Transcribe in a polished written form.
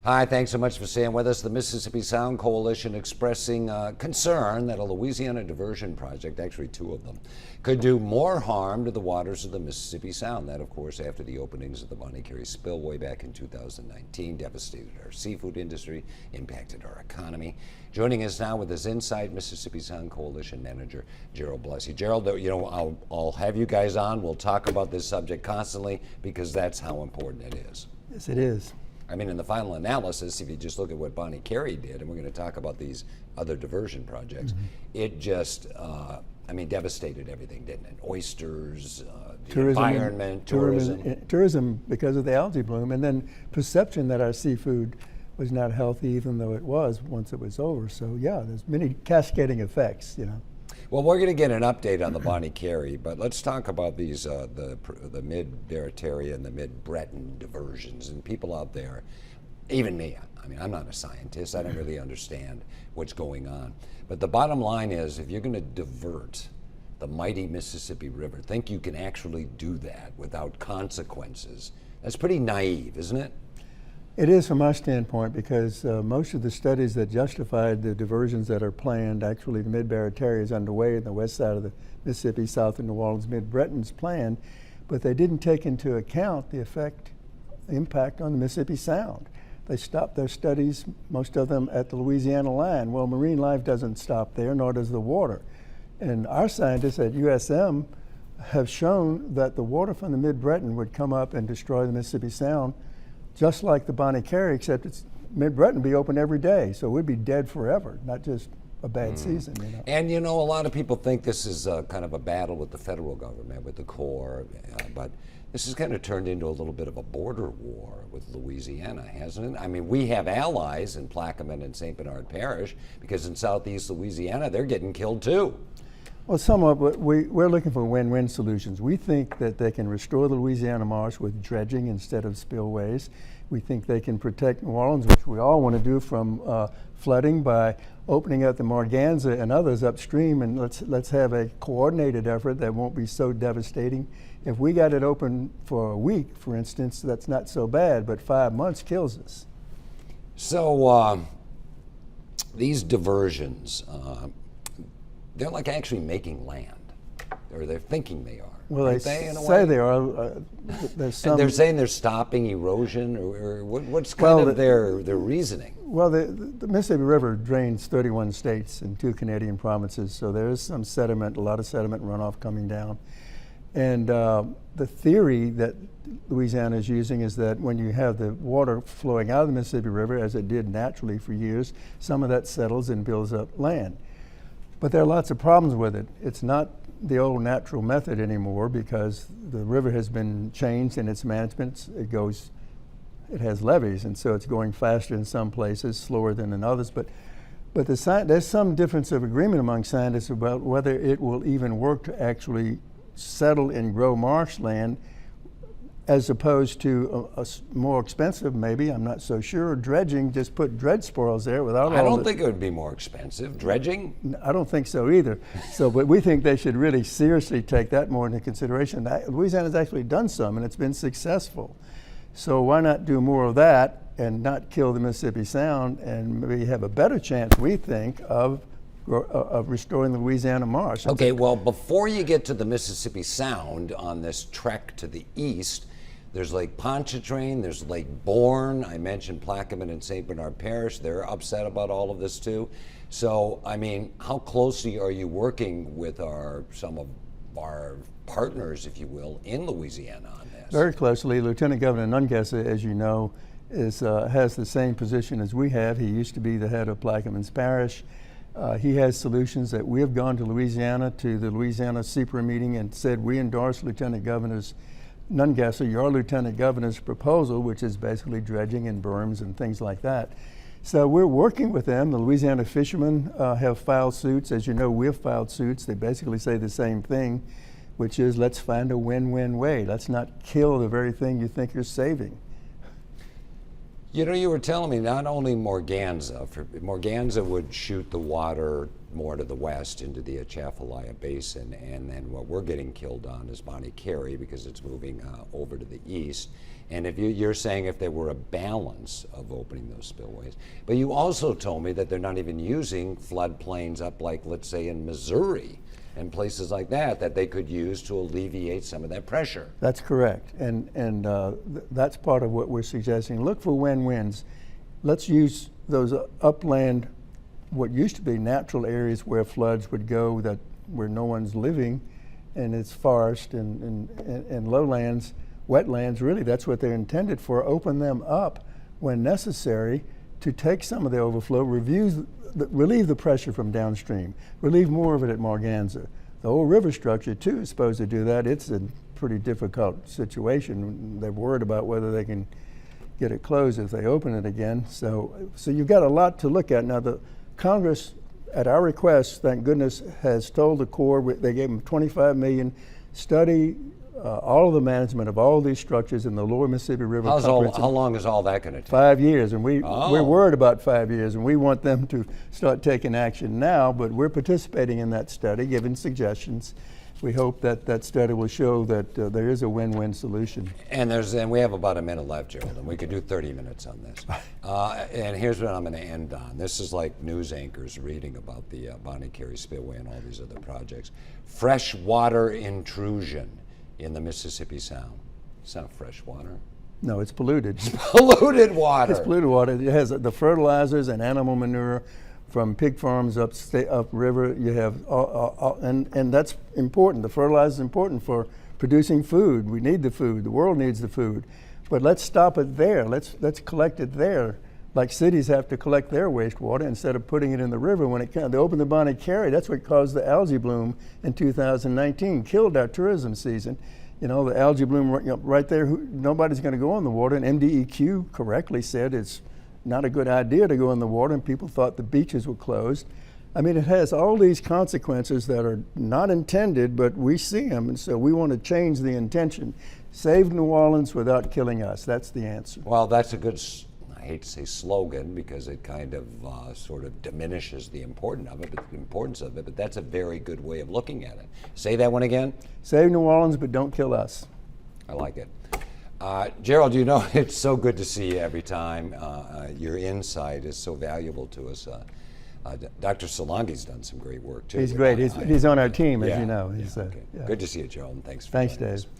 Hi, thanks so much for staying with us. The Mississippi Sound Coalition expressing concern that a Louisiana diversion project, actually two of them, could do more harm to the waters of the Mississippi Sound. That, of course, after the openings of the Bonnie Carey spillway back in 2019, devastated our seafood industry, impacted our economy. Joining us now with his insight, Mississippi Sound Coalition Manager Gerald Blessey. Gerald, I'll have you guys on. We'll talk about this subject constantly because that's how important it is. Yes, it is. I mean, in the final analysis, if you just look at what Bonnie Carey did, and we're going to talk about these other diversion projects, it just, devastated everything, didn't it? Oysters, Tourism, environment, tourism. Tourism because of the algae bloom, and then perception that our seafood was not healthy, even though it was once it was over. So yeah, there's many cascading effects, Well, we're going to get an update on the Bonnie Carey, but let's talk about these the mid-Barataria and the mid-Breton diversions, and people out there, even me. I mean, I'm not a scientist. I don't really understand what's going on. But the bottom line is, if you're going to divert the mighty Mississippi River, think you can actually do that without consequences. That's pretty naive, isn't it? It is from our standpoint because most of the studies that justified the diversions that are planned, actually the mid-Barataria is underway in the west side of the Mississippi, south of New Orleans, mid-Breton's planned, but they didn't take into account the impact on the Mississippi Sound. They stopped their studies, most of them at the Louisiana line. Well, marine life doesn't stop there, nor does the water. And our scientists at USM have shown that the water from the mid-Breton would come up and destroy the Mississippi Sound, just like the Bonnie Carey, except it's mid-Breton be open every day, so we'd be dead forever, not just a bad season. And a lot of people think this is kind of a battle with the federal government, with the Corps, but this has kind of turned into a little bit of a border war with Louisiana, hasn't it? I mean, we have allies in Plaquemine and St. Bernard Parish, because in southeast Louisiana, they're getting killed too. Well, somewhat, but we're looking for win-win solutions. We think that they can restore the Louisiana marsh with dredging instead of spillways. We think they can protect New Orleans, which we all want to do, from flooding by opening up the Morganza and others upstream, and let's have a coordinated effort that won't be so devastating. If we got it open for a week, for instance, that's not so bad, but 5 months kills us. So these diversions, they're like actually making land, or they're thinking they are. Well, they say they are. There's some. And they're saying they're stopping erosion, or what's kind of their reasoning? Well, the Mississippi River drains 31 states and 2 Canadian provinces, so there is some sediment, a lot of sediment runoff coming down. And the theory that Louisiana is using is that when you have the water flowing out of the Mississippi River, as it did naturally for years, some of that settles and builds up land. But there are lots of problems with it. It's not the old natural method anymore because the river has been changed in its management. It has levees, and so it's going faster in some places, slower than in others. But there's some difference of agreement among scientists about whether it will even work to actually settle and grow marshland, as opposed to a more expensive, maybe, I'm not so sure, dredging, just put dredge spoils there without all I don't think it would be more expensive. Dredging? I don't think so either. But we think they should really seriously take that more into consideration. Louisiana's actually done some, and it's been successful. So why not do more of that and not kill the Mississippi Sound, and maybe have a better chance, we think, of restoring the Louisiana marsh. Okay, well, before you get to the Mississippi Sound on this trek to the east, there's Lake Pontchartrain, there's Lake Bourne. I mentioned Plaquemine and St. Bernard Parish. They're upset about all of this too. So, I mean, how closely are you working with some of our partners, if you will, in Louisiana on this? Very closely. Lieutenant Governor Nungesser, as you know, has the same position as we have. He used to be the head of Plaquemine's parish. He has solutions that we have gone to Louisiana, to the Louisiana CPRA meeting, and said we endorse Lieutenant Governor's Nungesser, your Lieutenant Governor's proposal, which is basically dredging and berms and things like that. So we're working with them. The Louisiana fishermen have filed suits. As you know, we've filed suits. They basically say the same thing, which is let's find a win-win way. Let's not kill the very thing you think you're saving. You know, you were telling me not only Morganza, Morganza would shoot the water more to the west into the Atchafalaya Basin, and then what we're getting killed on is Bonnie Carey because it's moving over to the east. And if you're saying if there were a balance of opening those spillways, but you also told me that they're not even using floodplains up like, let's say, in Missouri and places like that, that they could use to alleviate some of that pressure. That's correct, and that's part of what we're suggesting. Look for win-wins. Let's use those upland, what used to be natural areas where floods would go, that where no one's living, and it's forest and lowlands, wetlands. Really, that's what they're intended for. Open them up when necessary to take some of the overflow, relieve the pressure from downstream, relieve more of it at Morganza. The whole river structure too is supposed to do that. It's a pretty difficult situation. They're worried about whether they can get it closed if they open it again. So you've got a lot to look at. Now the Congress, at our request, thank goodness, has told the Corps, they gave them $25 million, study all of the management of all these structures in the lower Mississippi River. How long is all that going to take? 5 years, and we're worried about 5 years, and we want them to start taking action now, but we're participating in that study, giving suggestions. We hope that that study will show that there is a win-win solution. And we have about a minute left, Gerald, and we could do 30 minutes on this. And here's what I'm going to end on. This is like news anchors reading about the Bonnie Carey Spillway and all these other projects. Freshwater intrusion in the Mississippi Sound. It's not fresh water. No, it's polluted. Polluted water. It's polluted water. It has the fertilizers and animal manure from pig farms upriver. You have, and that's important. The fertilizer is important for producing food. We need the food. The world needs the food. But let's stop it there. Let's collect it there. Like cities have to collect their wastewater instead of putting it in the river. When they opened the Bonnie Carey, that's what caused the algae bloom in 2019, killed our tourism season. You know, the algae bloom right there, nobody's going to go in the water. And MDEQ correctly said it's not a good idea to go in the water, and people thought the beaches were closed. I mean, it has all these consequences that are not intended, but we see them, and so we want to change the intention. Save New Orleans without killing us. That's the answer. Well, that's a good, I hate to say slogan because it kind of sort of diminishes the importance of it, but that's a very good way of looking at it. Say that one again. Save New Orleans, but don't kill us. I like it. Gerald, you know, it's so good to see you every time. Your insight is so valuable to us. Dr. Solangi's done some great work too. He's great. He's on our team, as you know. Okay. Good to see you, Gerald, and thanks for joining us. Dave.